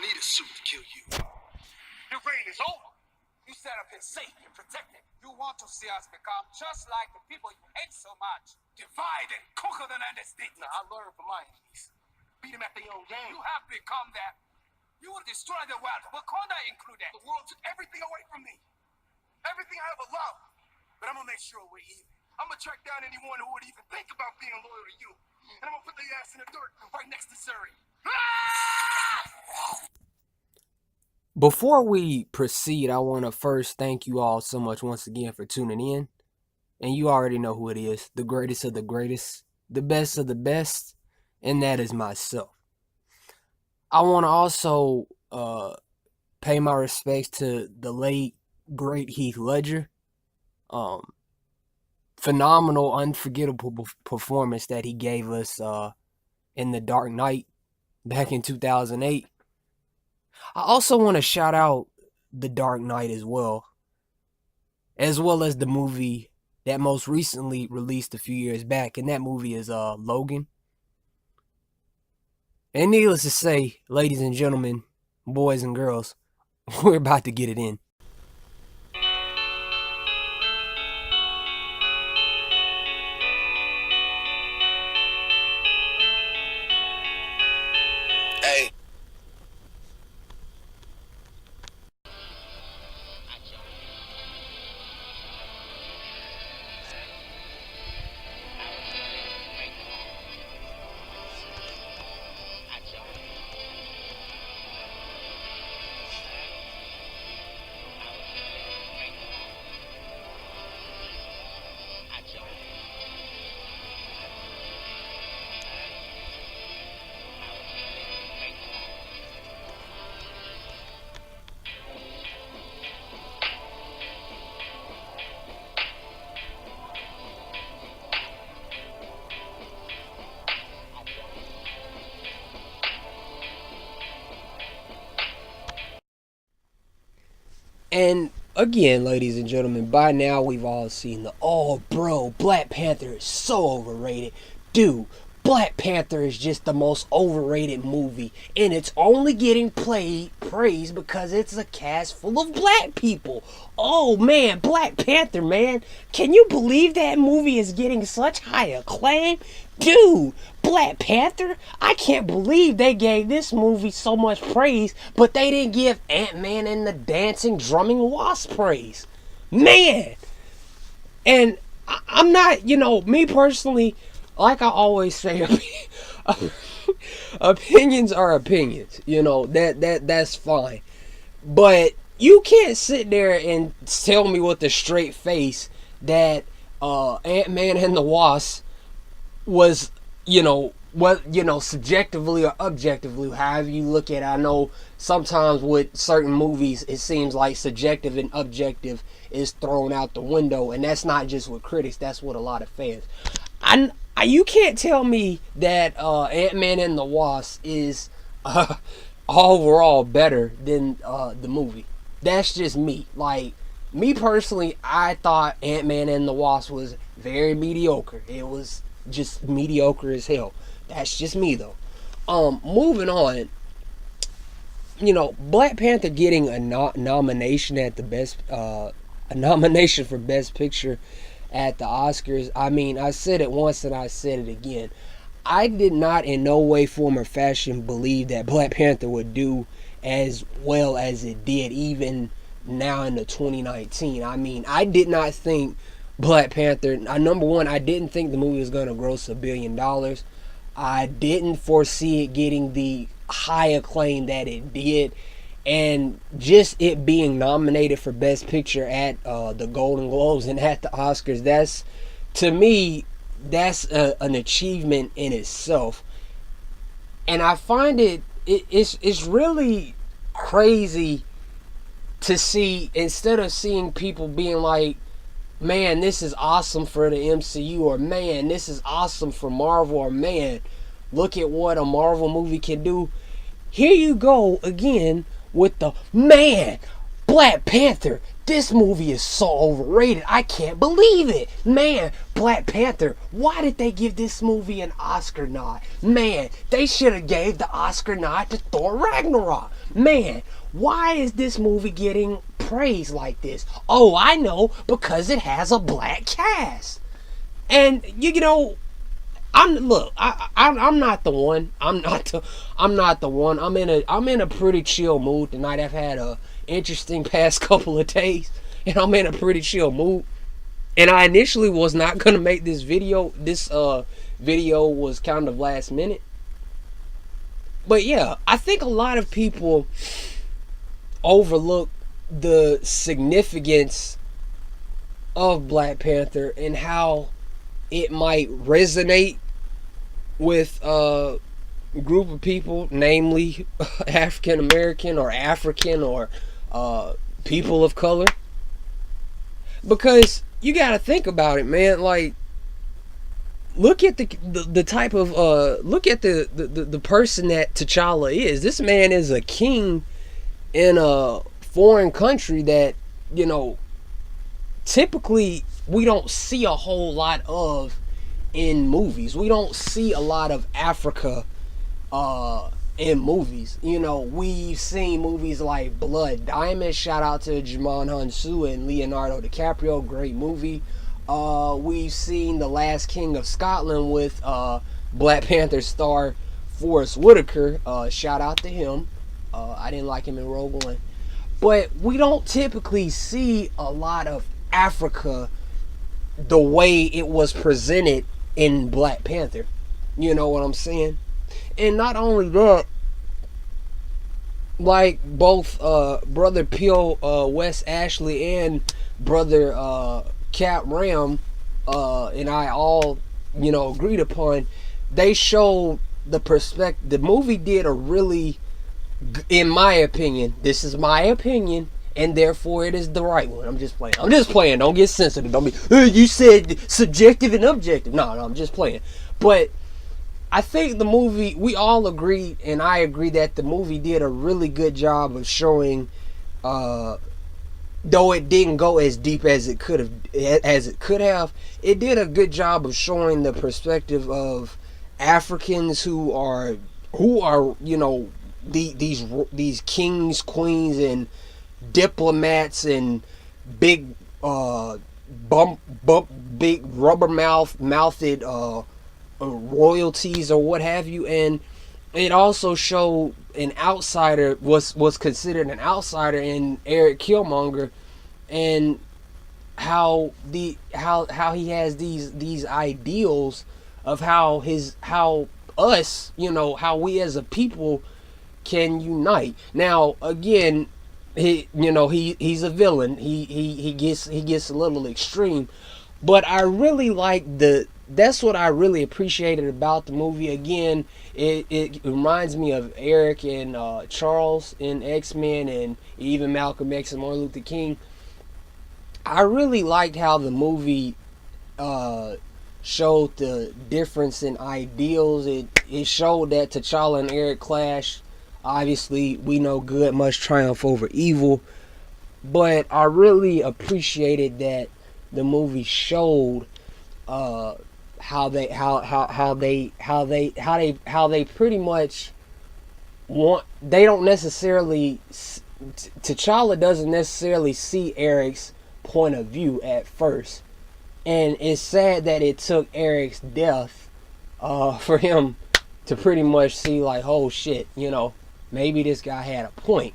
need a suit to kill you. The reign is over. You set up here safe and protected. You want to see us become just like the people you hate so much. Divide and conquer the United States. Now, I learned from my enemies. Beat them at their own game. You have become that. You will destroy the world, Wakanda included. The world took everything away from me. Everything I ever loved. But I'm gonna make sure we're even. I'm gonna track down anyone who would even think about being loyal to you. And I'm gonna put their ass in the dirt right next to Surrey. Before we proceed, I want to first thank you all so much once again for tuning in. And you already know who it is. The greatest of the greatest. The best of the best. And that is myself. I want to also pay my respects to the late, great Heath Ledger. Phenomenal, unforgettable performance that he gave us in The Dark Knight back in 2008. I also want to shout out The Dark Knight as well as the movie that most recently released a few years back, and that movie is Logan. And needless to say, ladies and gentlemen, boys and girls, we're about to get it in. Hey. And again, ladies and gentlemen, by now we've all seen bro, Black Panther is so overrated. Dude, Black Panther is just the most overrated movie, and it's only getting praised because it's a cast full of black people. Oh man, Black Panther, man. Can you believe that movie is getting such high acclaim? Dude, Black Panther? I can't believe they gave this movie so much praise, but they didn't give Ant-Man and the Dancing Drumming Wasp praise. Man! And I'm not, me personally, like I always say, opinions are opinions. That's fine. But you can't sit there and tell me with a straight face that Ant-Man and the Wasp was, subjectively or objectively, however you look at it. I know sometimes with certain movies, it seems like subjective and objective is thrown out the window, and that's not just with critics, that's with a lot of fans. You can't tell me that Ant-Man and the Wasp is overall better than the movie. That's just me. Like, me personally, I thought Ant-Man and the Wasp was very mediocre. It was just mediocre as hell. That's just me, though. Moving on. Black Panther getting a nomination at the best, a nomination for Best Picture at the Oscars. I mean, I said it once and I said it again. I did not in no way, form, or fashion believe that Black Panther would do as well as it did, even now in the 2019. I mean, I did not think Black Panther, number one, I didn't think the movie was going to gross $1 billion. I didn't foresee it getting the high acclaim that it did. And just it being nominated for Best Picture at the Golden Globes and at the Oscars, that's, to me, that's an achievement in itself. And I find it's really crazy to see, instead of seeing people being like, man, this is awesome for the MCU, or man, this is awesome for Marvel, or man, look at what a Marvel movie can do. Here you go again with the, man, Black Panther, This movie is so overrated. I can't believe it. Man, Black Panther, why did they give this movie an Oscar nod? Man, they should have gave the Oscar nod to Thor Ragnarok. Man, why is this movie getting praise like this? Oh, I know, because it has a black cast. And you know, I'm not the one. I'm not the one. I'm in a pretty chill mood tonight. I've had a interesting past couple of days, and I'm in a pretty chill mood. And I initially was not gonna make this video. This video was kind of last minute. But yeah, I think a lot of people overlook the significance of Black Panther and how it might resonate with a group of people, namely African American or African or people of color. Because you gotta think about it, man. Like, look at the type of look at the person that T'Challa is. This man is a king in a foreign country that, you know, typically we don't see a whole lot of in movies. We don't see a lot of Africa in movies. You know, we've seen movies like Blood Diamond, shout out to Djimon Hounsou and Leonardo DiCaprio, great movie. We've seen The Last King of Scotland with Black Panther star Forrest Whitaker, shout out to him. I didn't like him in Rogue One. But we don't typically see a lot of Africa the way it was presented in Black Panther. You know what I'm saying? And not only that, like both Brother Peel, Wes Ashley, and Brother Cap Ram and I all, you know, agreed upon, they showed the perspective. The movie did a really, in my opinion, this is my opinion, and therefore it is the right one. I'm just playing. Don't get sensitive. Don't be, you said subjective and objective. No, I'm just playing. But I think the movie, we all agreed, and I agree, that the movie did a really good job of showing, though it didn't go as deep as it could have, it did a good job of showing the perspective of Africans who are, you know, these kings, queens, and diplomats, and big big rubber mouthed royalties or what have you. And it also showed an outsider, was considered an outsider in Eric Killmonger, and how he has these ideals of how us, you know, how we as a people can unite. Now again, he's a villain. He gets a little extreme, but I really like that's what I really appreciated about the movie. Again, it reminds me of Eric and Charles in X-Men, and even Malcolm X and Martin Luther King. I really liked how the movie showed the difference in ideals. It showed that T'Challa and Eric clash. Obviously, we know good must triumph over evil, but I really appreciated that the movie showed how they pretty much want. They don't necessarily. T'Challa doesn't necessarily see Eric's point of view at first, and it's sad that it took Eric's death for him to pretty much see, like, oh shit, you know, maybe this guy had a point.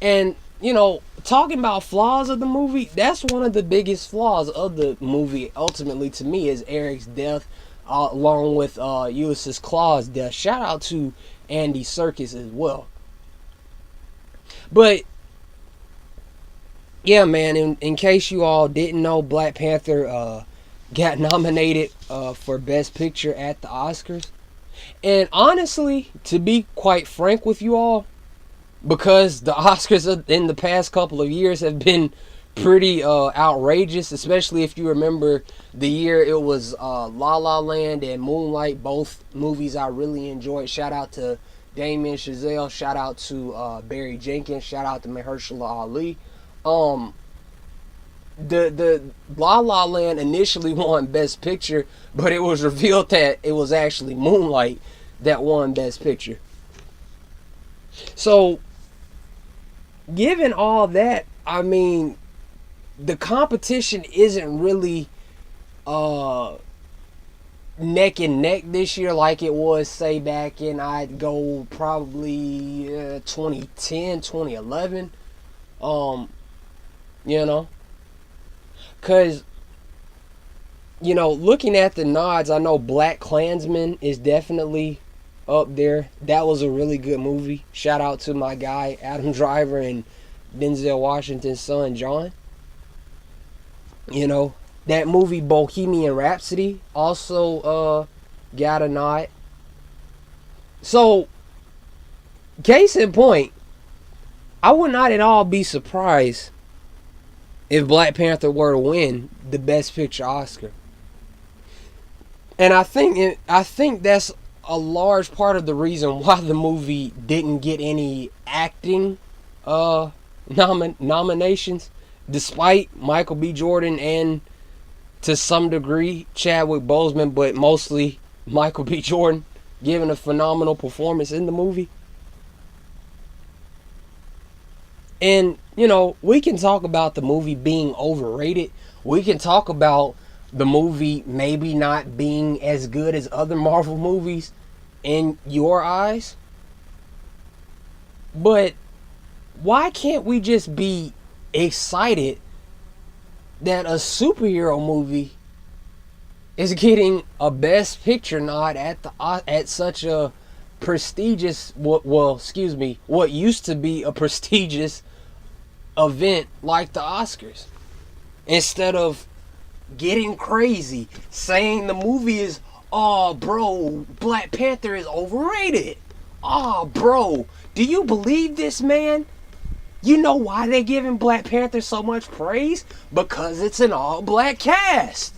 And, you know, talking about flaws of the movie, that's one of the biggest flaws of the movie, ultimately, to me, is Eric's death, along with Ulysses Claw's death. Shout out to Andy Serkis as well. But yeah, man, in case you all didn't know, Black Panther got nominated for Best Picture at the Oscars. And honestly, to be quite frank with you all, because the Oscars in the past couple of years have been pretty outrageous, especially if you remember the year it was La La Land and Moonlight, both movies I really enjoyed. Shout out to Damien Chazelle, shout out to Barry Jenkins, shout out to Mahershala Ali. the La La Land initially won Best Picture, but it was revealed that it was actually Moonlight that won Best Picture. So, given all that, I mean, the competition isn't really neck and neck this year like it was, say, back in, I'd go probably 2010, 2011. You know, because, looking at the nods, I know Black Klansman is definitely up there. That was a really good movie. Shout out to my guy Adam Driver and Denzel Washington's son John. That movie Bohemian Rhapsody also got a nod. So, case in point, I would not at all be surprised if Black Panther were to win the Best Picture Oscar. And I think that's a large part of the reason why the movie didn't get any acting nominations, despite Michael B. Jordan and, to some degree, Chadwick Boseman, but mostly Michael B. Jordan giving a phenomenal performance in the movie. And, we can talk about the movie being overrated. We can talk about the movie maybe not being as good as other Marvel movies in your eyes. But why can't we just be excited that a superhero movie is getting a Best Picture nod at such a prestigious, what used to be a prestigious event like the Oscars, instead of getting crazy saying the movie is, oh bro, Black Panther is overrated. Oh bro, do you believe this, man? You know why they're giving Black Panther so much praise? Because it's an all-black cast.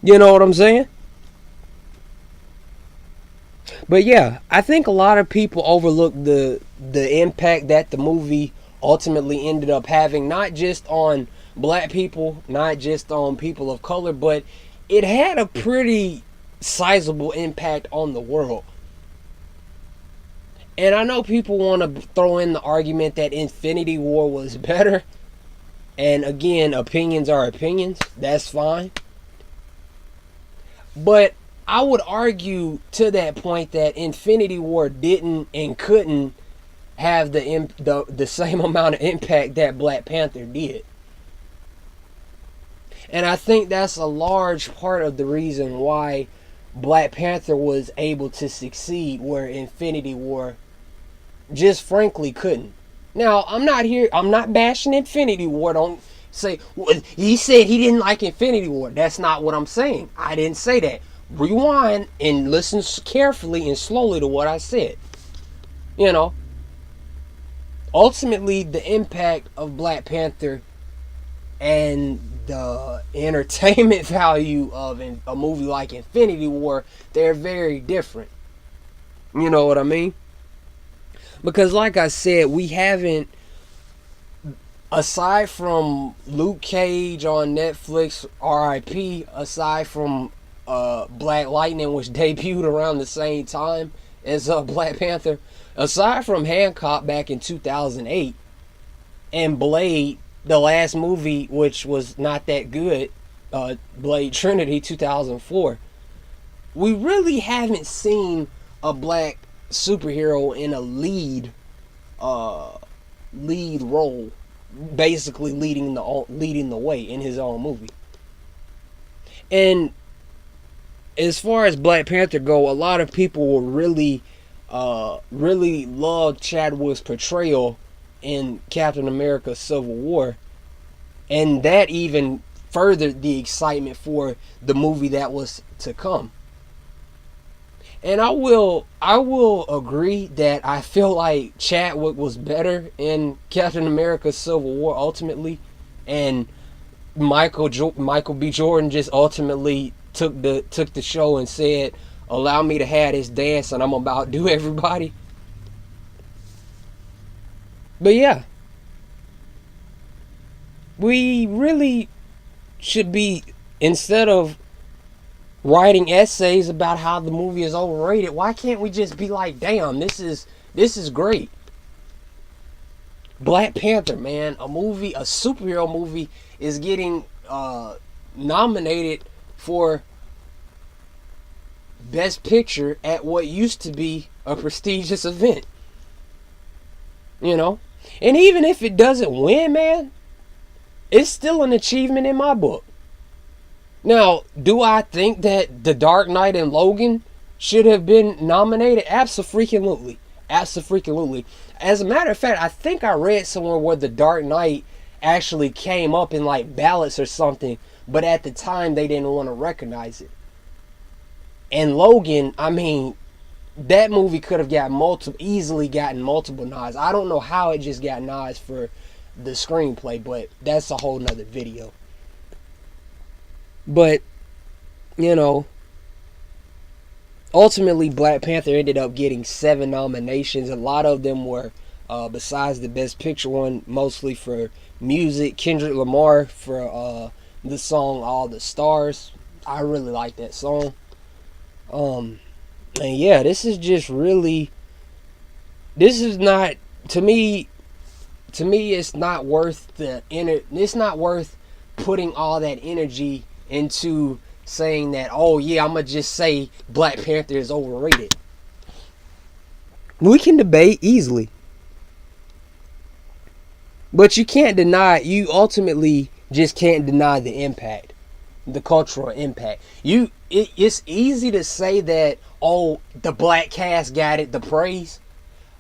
You know what I'm saying? But yeah, I think a lot of people overlook the impact that the movie ultimately ended up having, not just on black people, not just on people of color, but it had a pretty sizable impact on the world. And I know people want to throw in the argument that Infinity War was better. And again, opinions are opinions. That's fine. But I would argue to that point that Infinity War didn't and couldn't have the same amount of impact that Black Panther did. And I think that's a large part of the reason why Black Panther was able to succeed where Infinity War just frankly couldn't. Now, I'm not bashing Infinity War. Don't say, well, he said he didn't like Infinity War. That's not what I'm saying. I didn't say that. Rewind and listen carefully and slowly to what I said. Ultimately, the impact of Black Panther and the entertainment value of a movie like Infinity War, they're very different. You know what I mean? Because like I said, we haven't, aside from Luke Cage on Netflix, RIP, aside from Black Lightning, which debuted around the same time as Black Panther, aside from Hancock back in 2008, and Blade, the last movie, which was not that good, Blade Trinity 2004, we really haven't seen a black superhero in a lead role, basically leading the way in his own movie. And as far as Black Panther go, a lot of people will really love Chadwick's portrayal in Captain America Civil War, and that even furthered the excitement for the movie that was to come. And I will agree that I feel like Chadwick was better in Captain America Civil War ultimately, and Michael B. Jordan just ultimately took the show and said, allow me to have this dance and I'm about to do everybody. But yeah, we really should be, instead of writing essays about how the movie is overrated, why can't we just be like, damn, this is great. Black Panther, man, a superhero movie, is getting nominated for Best Picture at what used to be a prestigious event. You know? And even if it doesn't win, man, it's still an achievement in my book. Now, do I think that The Dark Knight and Logan should have been nominated? Absolutely. Absolutely. As a matter of fact, I think I read somewhere where The Dark Knight actually came up in like ballots or something, but at the time they didn't want to recognize it. And Logan, I mean, that movie could have easily gotten multiple nods. I don't know how it just got nods for the screenplay, but that's a whole nother video. But, you know, ultimately Black Panther ended up getting 7 nominations. A lot of them were, besides the Best Picture one, mostly for music. Kendrick Lamar for the song All the Stars. I really like that song. And yeah, this is not, to me it's not worth it's not worth putting all that energy into saying that, oh yeah, I'm gonna just say Black Panther is overrated. We can debate easily, but you ultimately just can't deny the impact, the cultural impact. It's easy to say that, oh, the black cast got it, the praise.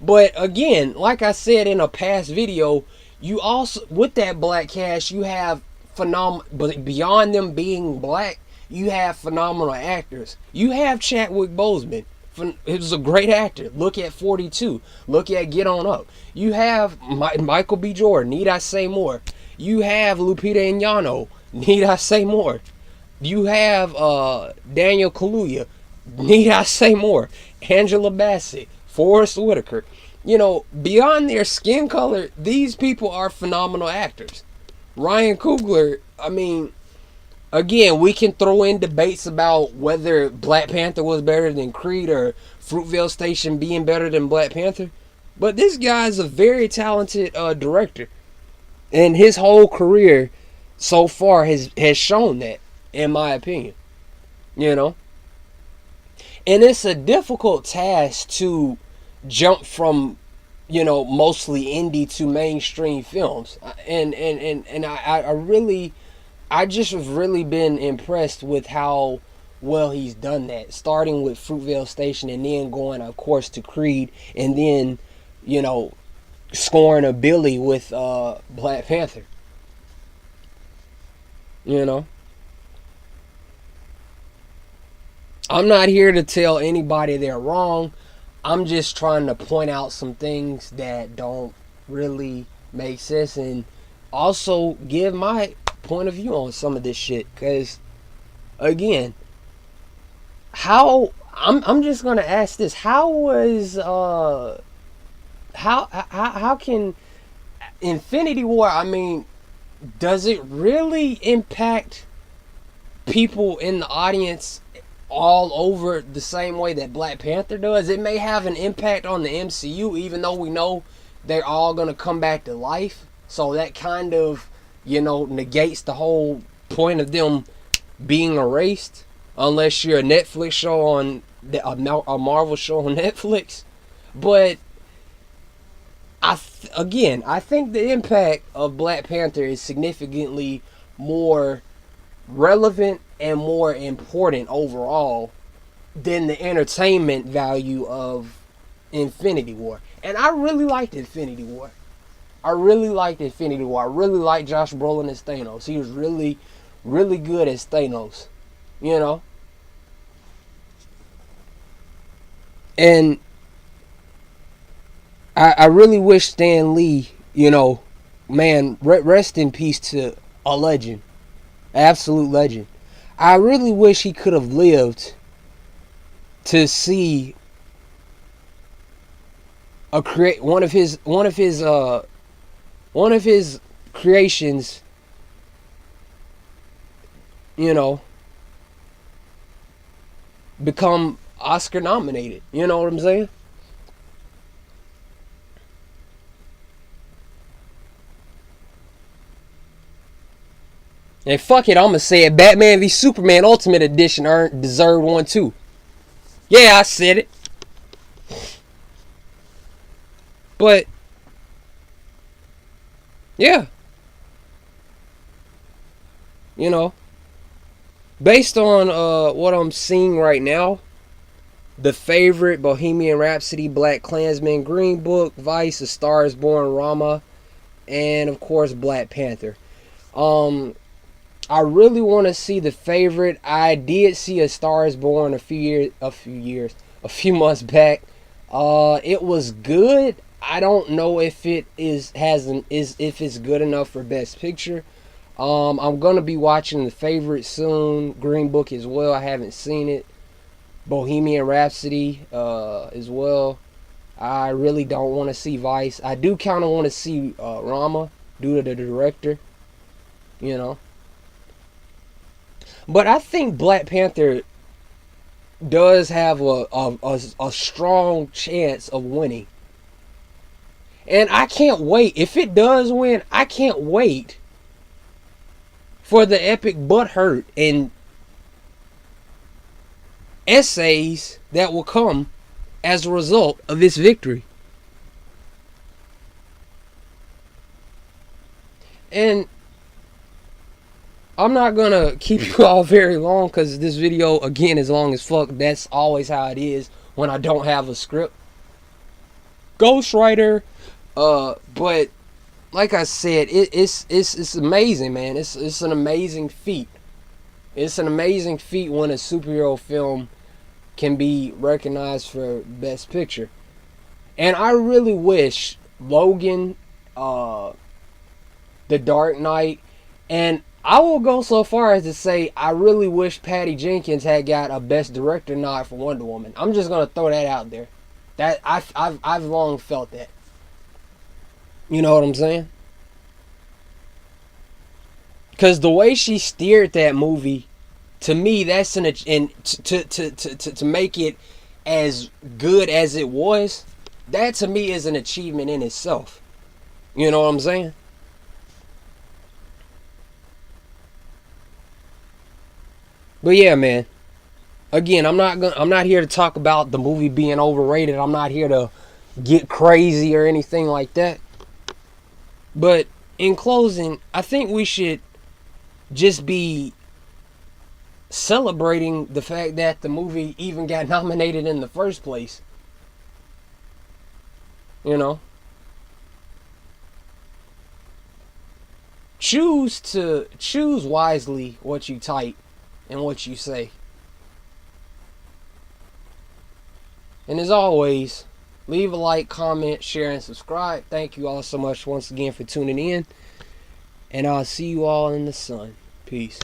But again, like I said in a past video, you also, with that black cast, you have but beyond them being black, you have phenomenal actors. You have Chadwick Boseman. He was a great actor. Look at 42. Look at Get On Up. You have Michael B. Jordan. Need I say more? You have Lupita Nyong'o. Need I say more? You have Daniel Kaluuya. Need I say more? Angela Bassett, Forrest Whitaker. You know, beyond their skin color, these people are phenomenal actors. Ryan Coogler, I mean, again, we can throw in debates about whether Black Panther was better than Creed or Fruitvale Station being better than Black Panther. But this guy is a very talented director. And his whole career so far has shown that, in my opinion. You know? And it's a difficult task to jump from, you know, mostly indie to mainstream films. And I just have really been impressed with how well he's done that. Starting with Fruitvale Station and then going, of course, to Creed. And then, you know, scoring a Billy with Black Panther. You know? I'm not here to tell anybody they're wrong. I'm just trying to point out some things that don't really make sense and also give my point of view on some of this shit. Because, again, I'm just gonna ask this: how can Infinity War? I mean, does it really impact people in the audience all over the same way that Black Panther does? It may have an impact on the MCU, even though we know they're all gonna come back to life. So that kind of, you know, negates the whole point of them being erased, unless you're a Netflix show on a Marvel show on Netflix. But I think the impact of Black Panther is significantly more relevant and more important overall than the entertainment value of Infinity War. And I really liked Infinity War. I really liked Josh Brolin as Thanos. He was really, really good as Thanos. You know? And I really wish Stan Lee, you know, man, rest in peace to a legend. Absolute legend. I really wish he could have lived to see one of his creations you know, become Oscar nominated. You know what I'm saying? And fuck it, I'ma say it. Batman v Superman Ultimate Edition deserved one too. Yeah, I said it. But yeah, you know, based on what I'm seeing right now, The Favorite, Bohemian Rhapsody, Black Klansman, Green Book, Vice, A Star Is Born, Rama, and of course Black Panther. I really want to see The Favorite. I did see A Star Is Born a few months back. It was good. I don't know if it if it's good enough for Best Picture. I'm gonna be watching The Favorite soon. Green Book as well. I haven't seen it. Bohemian Rhapsody as well. I really don't want to see Vice. I do kind of want to see Rama due to the director. You know. But I think Black Panther does have a strong chance of winning. And I can't wait. If it does win, I can't wait for the epic butthurt and essays that will come as a result of this victory. And I'm not gonna keep you all very long because this video again is long as fuck. That's always how it is when I don't have a script. Ghostwriter. But like I said, it's amazing, man. It's an amazing feat. It's an amazing feat when a superhero film can be recognized for Best Picture. And I really wish Logan, The Dark Knight, and I will go so far as to say I really wish Patty Jenkins had got a Best Director nod for Wonder Woman. I'm just gonna throw that out there. That I've long felt that. You know what I'm saying? Because the way she steered that movie, to me, that's to make it as good as it was. That to me is an achievement in itself. You know what I'm saying? But yeah, man. Again, I'm not here to talk about the movie being overrated. I'm not here to get crazy or anything like that. But in closing, I think we should just be celebrating the fact that the movie even got nominated in the first place. You know? Choose wisely what you type and what you say. And as always, leave a like, comment, share, and subscribe. Thank you all so much once again for tuning in. And I'll see you all in the sun. Peace.